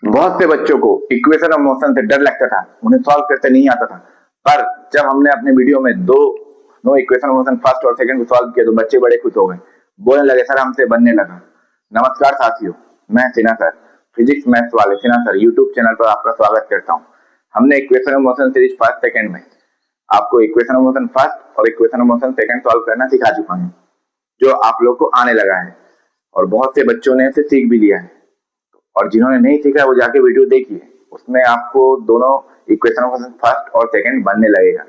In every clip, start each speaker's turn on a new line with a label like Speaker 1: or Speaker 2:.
Speaker 1: बहुत से बच्चों को इक्वेशन ऑफ मोशन से डर लगता था, उन्हें सॉल्व करते नहीं आता था। पर जब हमने अपने वीडियो में नो इक्वेशन ऑफ मोशन फर्स्ट और सेकंड को सॉल्व किया तो बच्चे बड़े खुश हो गए, बोलने लगे सर हमसे बनने लगा। नमस्कार साथियों, मैं सिन्हा सर, फिजिक्स मैथ्स वाले सिन्हा सर यूट्यूब चैनल पर आपका स्वागत करता हूँ। हमने equation of motion series first second में आपको इक्वेशन ऑफ मोशन फर्स्ट और equation of motion second solve करना सिखा चुका हूँ, जो आप लोग को आने लगा है और बहुत से बच्चों ने इसे सीख भी लिया है। और जिन्होंने नहीं सीखा वो जाके वीडियो देखिए, उसमें आपको दोनों इक्वेशन ऑफ मोशन फर्स्ट और सेकंड बनने लगेगा।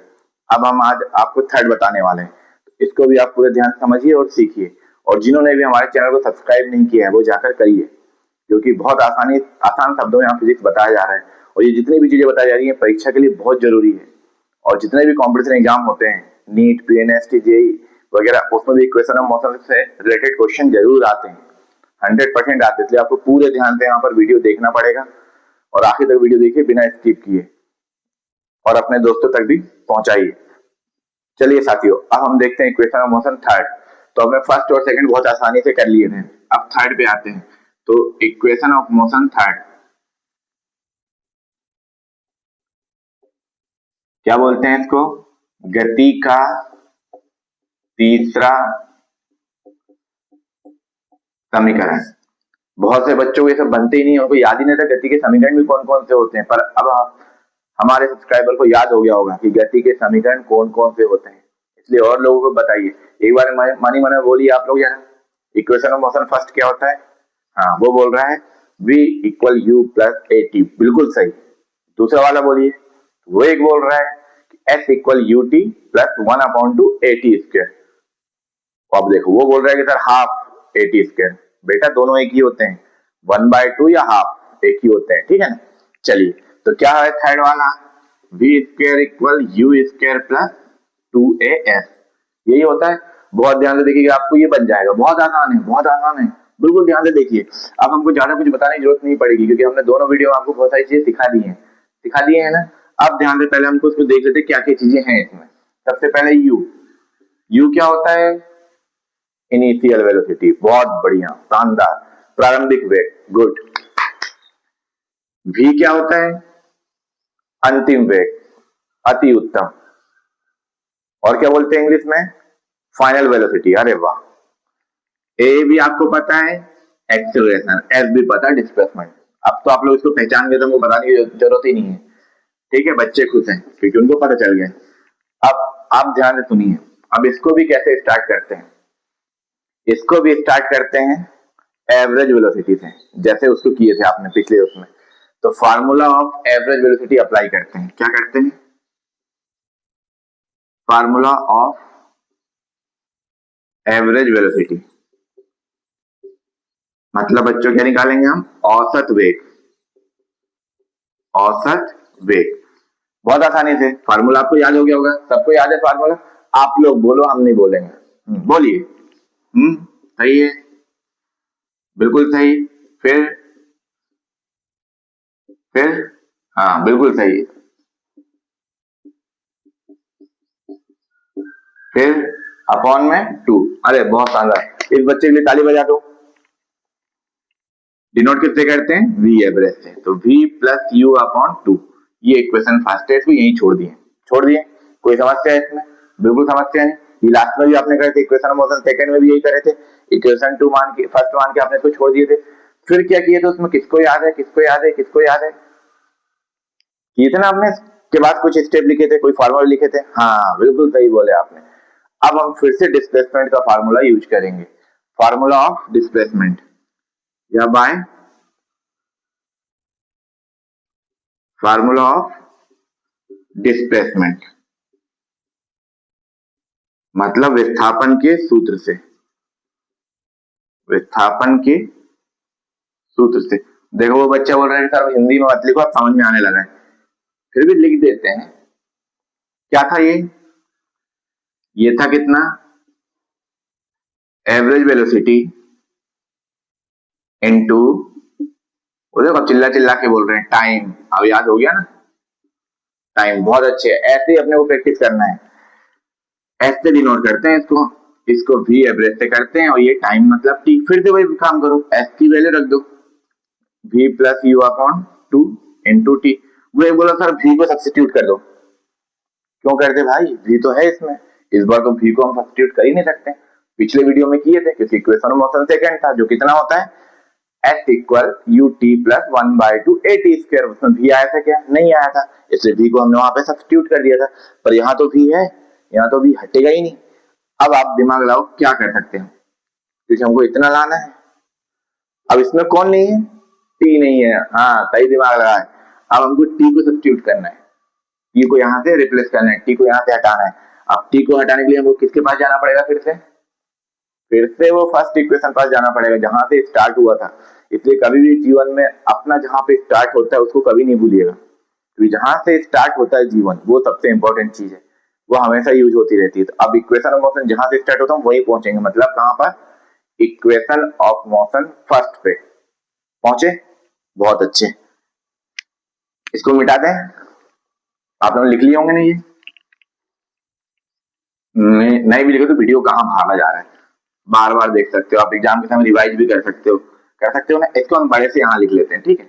Speaker 1: अब हम आज आपको थर्ड बताने वाले हैं, तो इसको भी आप पूरे ध्यान से समझिए और सीखिए। और जिन्होंने भी हमारे चैनल को सब्सक्राइब नहीं किया है वो जाकर करिए, क्योंकि बहुत आसान शब्दों में यहाँ फिजिक्स बताया जा रहा है और ये जितनी भी चीजें बताई जा रही है परीक्षा के लिए बहुत जरूरी है। और जितने भी कॉम्पिटिशन एग्जाम होते हैं, नीट, पीएनएसटी, जेई वगैरह, उसमें भी इक्वेशन ऑफ मोशन से रिलेटेड क्वेश्चन जरूर आते हैं, 100% आते हैं। इसलिए आपको पूरे ध्यान से यहाँ पर वीडियो देखना पड़ेगा और आखिर तक वीडियो देखिए बिना स्किप किए और अपने दोस्तों तक भी पहुंचाइए। चलिए साथियों, अब हम देखते हैं इक्वेशन ऑफ मोशन थर्ड। तो हमने फर्स्ट और सेकंड बहुत आसानी से कर लिए थे, अब थर्ड पे आते हैं। तो इक्वेशन ऑफ मोशन थर्ड क्या बोलते हैं इसको? गति का तीसरा समीकरण। बहुत से बच्चों को ये सब बनते ही नहीं, उनको याद ही नहीं था गति के समीकरण भी कौन कौन से होते हैं। पर अब हमारे सब्सक्राइबर को याद हो गया होगा कि गति के समीकरण कौन कौन से होते हैं, इसलिए और लोगों को बताइए। एक बार मानी मने बोलिए आप लोग यार, इक्वेशन ऑफ मोशन फर्स्ट क्या होता है? हाँ, वो बोल रहा है v equal you plus A T, बिल्कुल सही। दूसरा वाला बोलिए, वो एक बोल रहा है कि s equal U T plus 1/2 A T square. अब देखो वो बोल रहा है कि sir half A T square. बेटा दोनों एक ही होते हैं, 1/2 या हाफ एक ही होते हैं, ठीक है ना। चलिए, तो क्या है थर्ड वाला? V square equal U square plus 2as, यही होता है। बहुत ध्यान से देखिएगा, आपको ये बन जाएगा। बहुत आसान है, बहुत आसान है, बिल्कुल ध्यान से देखिए। अब हमको ज्यादा कुछ बताने की जरूरत नहीं पड़ेगी, क्योंकि हमने दोनों वीडियो में आपको बहुत सारी चीजें सिखा दिए है ना। अब ध्यान से पहले हमको इसको देख लेते क्या क्या चीजें हैं इसमें। सबसे पहले यू क्या होता है? इनिशियल वेलोसिटी, बहुत बढ़िया, शानदार, प्रारंभिक वेग, गुड। v क्या होता है? अंतिम वेग, अति उत्तम। और क्या बोलते हैं इंग्लिश में? फाइनल वेलोसिटी, अरे वाह। ए भी आपको पता है, एक्सेलरेशन, एस भी पता है, डिस्प्लेसमेंट। अब तो आप लोग इसको पहचान गए तो हमको बताने की जरूरत ही नहीं है, ठीक है। बच्चे खुश हैं क्योंकि उनको पता चल गया। अब आप ध्यान से सुनिए, अब इसको भी कैसे स्टार्ट करते हैं। इसको भी स्टार्ट करते हैं एवरेज वेलोसिटी से, जैसे उसको किए थे आपने पिछले उसमें। तो formula of average velocity apply करते हैं। क्या करते हैं? फार्मूला ऑफ एवरेज वेलोसिटी मतलब बच्चों क्या निकालेंगे हम? औसत वेग। औसत वेग, बहुत आसानी से फार्मूला आपको याद हो गया होगा, सबको याद है फार्मूला। आप लोग बोलो, हम नहीं बोलेंगे, बोलिए। सही है, बिल्कुल सही। फिर हाँ बिल्कुल सही। फिर अपॉन में 2। अरे बहुत शानदार, इस बच्चे के लिए ताली बजा दो। डिनोट किससे करते हैं? v एवरेज से। तो v प्लस यू अपॉन 2, ये इक्वेशन फर्स्ट है, इसको यही छोड़ दिए। कोई समस्या है इसमें? बिल्कुल समस्या है। ये लास्ट में भी आपने करे थे, इक्वेशन ऑफ मोशन सेकंड में भी यही करे थे। इक्वेशन 2 मान के फर्स्ट मान के आपने इसको छोड़ दिए थे। फिर क्या किए थे उसमें? किसको याद है? किए थे ना आपने, के बाद कुछ स्टेप लिखे थे, कोई फार्मूला लिखे थे। हाँ बिल्कुल सही बोले आपने। अब हम फिर से डिस्प्लेसमेंट का फार्मूला यूज करेंगे, फार्मूला ऑफ डिस्प्लेसमेंट, या बाय फार्मूला ऑफ डिस्प्लेसमेंट, मतलब विस्थापन के सूत्र से। देखो वो बच्चा बोल रहा है सर हिंदी में मत लिखो, अब समझ में आने लगा है, फिर भी लिख देते हैं। क्या था ये था कितना? एवरेज वेलोसिटी इनटू, वो देखो चिल्ला के बोल रहे हैं, टाइम। अब याद हो गया ना, टाइम, बहुत अच्छे। ऐसे ही अपने को प्रैक्टिस करना है, ऐसे डिनोट करते हैं इसको v एवरेज से करते हैं, और ये टाइम मतलब t। फिर से वही काम करो, s की वैल्यू रख दो, v plus you upon 2 into T. वो एक बोला सर v को सब्स्टिट्यूट कर दो। क्यों करते भाई, v तो है इसमें, इस बार तो v को हम सब्स्टिट्यूट कर ही नहीं सकते। पिछले वीडियो में किए थे, क्योंकि इक्वेशन ऑफ मोशन सेकंड था, जो कितना होता है s equal U T plus 1/2 a t square. उसमें v आया था क्या, नहीं आया था, इसलिए v को हमने वहां पे सब्स्टिट्यूट कर दिया था। पर यहाँ तो v है, यहाँ तो v हटेगा ही नहीं। अब आप दिमाग लगाओ क्या कर सकते हो, क्योंकि हमको इतना लाना है। अब इसमें कौन नहीं है, t नहीं है, हाँ सही दिमाग लगा है। अब हमको t को सब्स्टिट्यूट करना है, t को यहाँ से रिप्लेस करना है, t को यहाँ से हटाना है। अब t को हटाने के लिए हमको किसके पास जाना पड़ेगा, फिर से वो फर्स्ट इक्वेशन पास जाना पड़ेगा जहां से स्टार्ट हुआ था। इसलिए कभी भी जीवन में अपना जहां पे स्टार्ट होता है उसको कभी नहीं भूलिएगा, क्योंकि जहां से स्टार्ट होता है जीवन वो सबसे इंपॉर्टेंट चीज है, वो हमेशा यूज होती रहती है। तो अब इक्वेशन ऑफ मोशन जहां से स्टार्ट होता है वही पहुंचेंगे, मतलब कहां पर, इक्वेशन ऑफ मोशन फर्स्ट पे पहुंचे। बहुत अच्छे, इसको मिटा दें। आप लोग लिख लिए होंगे नहीं, ये नहीं भी लिखे तो वीडियो कहाँ भागा जा रहा है, बार बार देख सकते हो आप, एग्जाम के समय रिवाइज भी कर सकते हो ना। इसको हम बड़े से यहाँ लिख लेते हैं, ठीक है।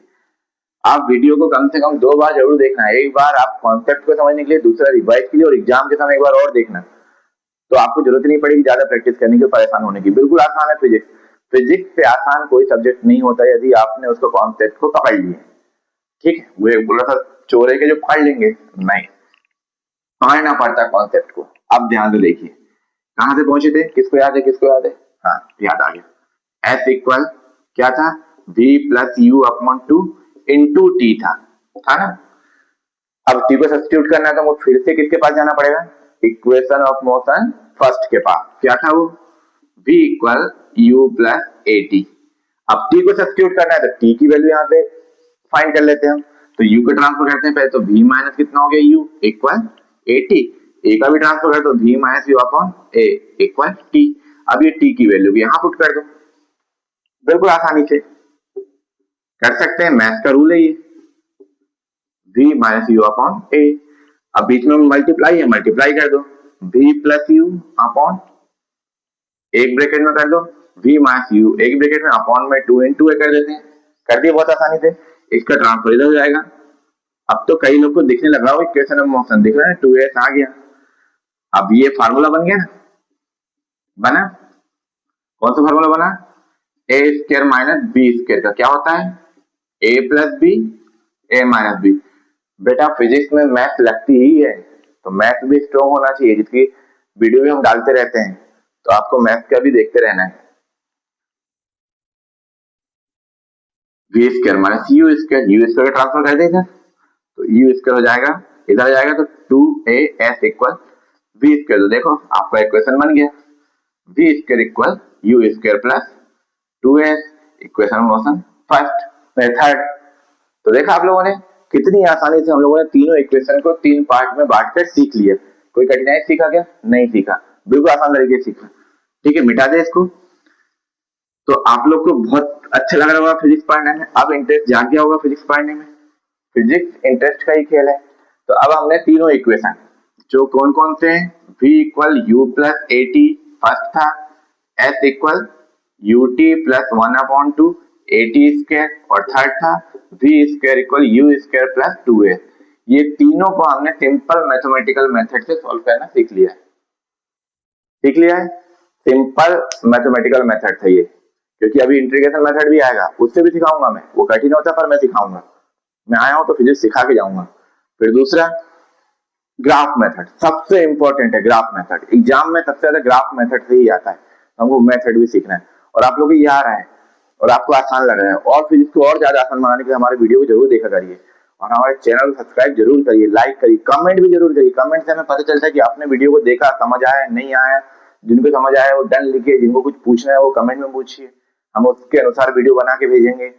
Speaker 1: आप वीडियो को कम से कम 2 बार जरूर देखना है, एक बार आप कॉन्सेप्ट को समझने के लिए, दूसरा रिवाइज के लिए, और एग्जाम के समय एक बार और देखना। तो आपको जरूरत नहीं पड़ेगी ज्यादा प्रैक्टिस करने की, परेशान होने की। बिल्कुल आसान है फिजिक्स, फिजिक्स से आसान कोई सब्जेक्ट नहीं होता यदि आपने उसको कॉन्सेप्ट को पकड़ लिया, ठीक है। वो एक बोला था चोरे के जो पकड़ लेंगे, नहीं, पकड़ना पड़ता कॉन्सेप्ट को। अब ध्यान से देखिए कहां से पहुंचे थे, किसको याद है, किसको याद है, हाँ याद आ गया। एस इक्वल क्या था, v plus you upon 2 into T था ना। अब टी को सब्स्टिट्यूट करना है तो वो फिर से किसके पास जाना पड़ेगा, इक्वेशन ऑफ मोशन फर्स्ट के पास। क्या था वो, v equal you plus A T. अब टी को सब्स्टिट्यूट करना है तो टी की वैल्यू यहाँ पे फाइंड कर लेते हैं हम। तो u को ट्रांसफर करते हैं पहले, तो v माइनस कितना हो गया, u इक्वल ए टी। ए का भी ट्रांसफर कर दो, v minus you upon A equal T. अब ये t की वैल्यू यहाँ पुट कर दो, बिल्कुल आसानी से कर सकते हैं, मैथ का रूल है ये, v माइनस यू अपॉन ए। अब बीच में मल्टीप्लाई है, मल्टीप्लाई कर दो, v प्लस यू अपॉन एक ब्रैकेट में कर दो, v माइनस यू एक ब्रैकेट में, अपॉन में 2 इंटू ए कर देते हैं, कर दिए बहुत आसानी से। इसका ट्रांसफर इधर हो जाएगा। अब तो कई लोग को दिखने लगा हो इक्वेशन ऑफ मोशन, दिख रहा है 2s आ गया। अब ये फार्मूला बन गया ना, बना, कौन सा फार्मूला बना, ए स्क्वायर माइनस बी स्क्वायर का क्या होता है, ए प्लस बी ए माइनस बी। बेटा फिजिक्स में मैथ लगती ही है, तो मैथ भी स्ट्रॉन्ग होना चाहिए, जिसकी वीडियो भी हम डालते रहते हैं, तो आपको मैथ का भी देखते रहना है। V square minus U square, U square का ट्रांसफर कर देगा तो यू स्क्वायर हो जाएगा, इधर आ जाएगा तो 2as इक्वल वी स्क्वायर। तो देखो आपका इक्वेशन बन गया, V square equal U square plus 2s, equation of motion first method. तो देखा आप लोगों ने कितनी आसानी से हम लोगों ने तीनों इक्वेशन को 3 पार्ट में बांटकर सीख लिया। कोई कठिनाई सीखा क्या, नहीं सीखा, बिल्कुल आसान तरीके से सीखा, ठीक है। मिटा दे इसको। तो आप लोग को बहुत अच्छा लग रहा होगा फिजिक्स पढ़ने में, अब इंटरेस्ट जाग गया होगा फिजिक्स पढ़ने में। फिजिक्स इंटरेस्ट का ही खेल है। तो अब हमने तीनों इक्वेशन जो कौन कौन से हैं, v equal you plus A T first था, s equal U T plus 1/2 A T square, और थर्ड था v square equal U square plus 2s। ये तीनों को हमने सिंपल मैथमेटिकल मेथड से सॉल्व करना सीख लिया है, सीख लिया है। सिंपल मैथमेटिकल मेथड था ये, क्योंकि अभी इंटीग्रेशन मेथड भी आएगा, उससे भी सिखाऊंगा मैं, वो कठिन होता है पर मैं सिखाऊंगा। मैं आया हूं तो फिजिक्स सिखा के जाऊंगा। फिर दूसरा ग्राफ मेथड, सबसे इंपॉर्टेंट है ग्राफ मेथड, एग्जाम में सबसे ज्यादा ग्राफ मेथड से ही आता है, हमको मेथड भी सीखना है। और आप लोग को ये आ रहा है और आपको आसान लग रहा है, और फिजिक्स को और ज्यादा आसान बनाने के लिए हमारे वीडियो को जरूर देखा करिए, और हमारे चैनल को सब्सक्राइब जरूर करिए, लाइक करिए, कमेंट भी जरूर करिए। कमेंट से हमें पता चलता है कि आपने वीडियो को देखा, समझ आया नहीं आया। जिनको समझ आया वो डन लिखिए, जिनको कुछ पूछना है वो कमेंट में पूछिए, हम उसके अनुसार वीडियो बना के भेजेंगे।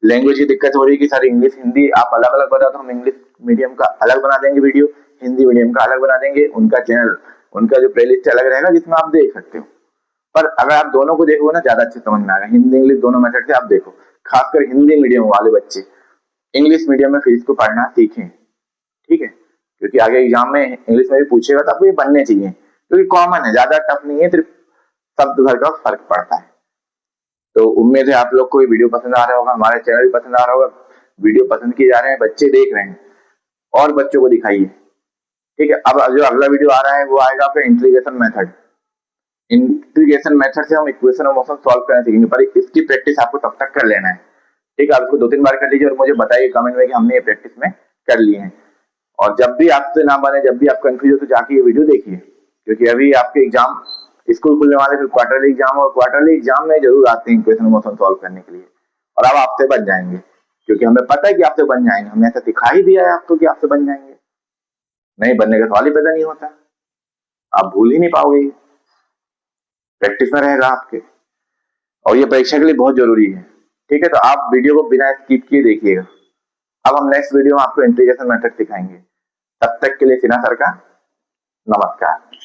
Speaker 1: लैंग्वेज की दिक्कत हो रही है कि सर इंग्लिश हिंदी आप अलग अलग बताओ, तो हम इंग्लिश मीडियम का अलग बना देंगे वीडियो, हिंदी मीडियम का अलग बना देंगे। उनका चैनल, उनका जो प्लेलिस्ट अलग रहेगा जिसमें आप देख सकते हो। पर अगर आप दोनों को देखोगे ना ज्यादा अच्छे समझ में आएगा, हिंदी इंग्लिश दोनों मेथड से आप देखो। खासकर हिंदी मीडियम वाले बच्चे इंग्लिश मीडियम में फिजिक्स को पढ़ना सीखें, ठीक है, क्योंकि आगे एग्जाम में इंग्लिश में भी पूछेगा तो आपको ये बनने चाहिए, क्योंकि कॉमन है, ज्यादा टफ नहीं है, सिर्फ शब्द भर का फर्क पड़ता है। तो उम्मीद है आप लोग को ये वीडियो पसंद आ रहा होगा, हमारा चैनल भी पसंद आ रहा होगा। वीडियो पसंद किए जा रहे हैं, बच्चे देख रहे हैं, और बच्चों को दिखाइए। ठीक है, अब जो अगला वीडियो आ रहा है वो आएगा आपका इंटीग्रेशन मेथड। इंटीग्रेशन मेथड से हम इक्वेशन ऑफ मोशन सॉल्व करना सीखेंगे, पर इसकी प्रैक्टिस आपको तब तक कर लेना है। ठीक है, आप इसको 2-3 बार कर लीजिए और मुझे बताइए कमेंट में कि हमने ये प्रैक्टिस में कर ली है। और जब भी आपसे ना बने, जब भी आप कंफ्यूज हो, तो जाके ये वीडियो देखिए, क्योंकि अभी आपके एग्जाम, स्कूल खुलने वाले, फिर क्वार्टरली एग्जाम, और क्वार्टरली एग्जाम में जरूर आते हैं इक्वेशन ऑफ मोशन सॉल्व करने के लिए। और अब आपसे बन जाएंगे, क्योंकि हमें पता है कि आपसे बन जाएंगे, हमने ऐसा सिखा ही दिया है आपको कि आपसे बन जाएंगे। नहीं बनने का सवाल ही पैदा नहीं होता, आप भूल ही नहीं पाओगे, प्रैक्टिस में रहेगा आपके, और ये परीक्षा के लिए बहुत जरूरी है। ठीक है, तो आप वीडियो को बिना स्किप किए देखिएगा। अब हम नेक्स्ट वीडियो में आपको इंटीग्रेशन मेथड सिखाएंगे। तब तक के लिए सिन्हा सर का नमस्कार।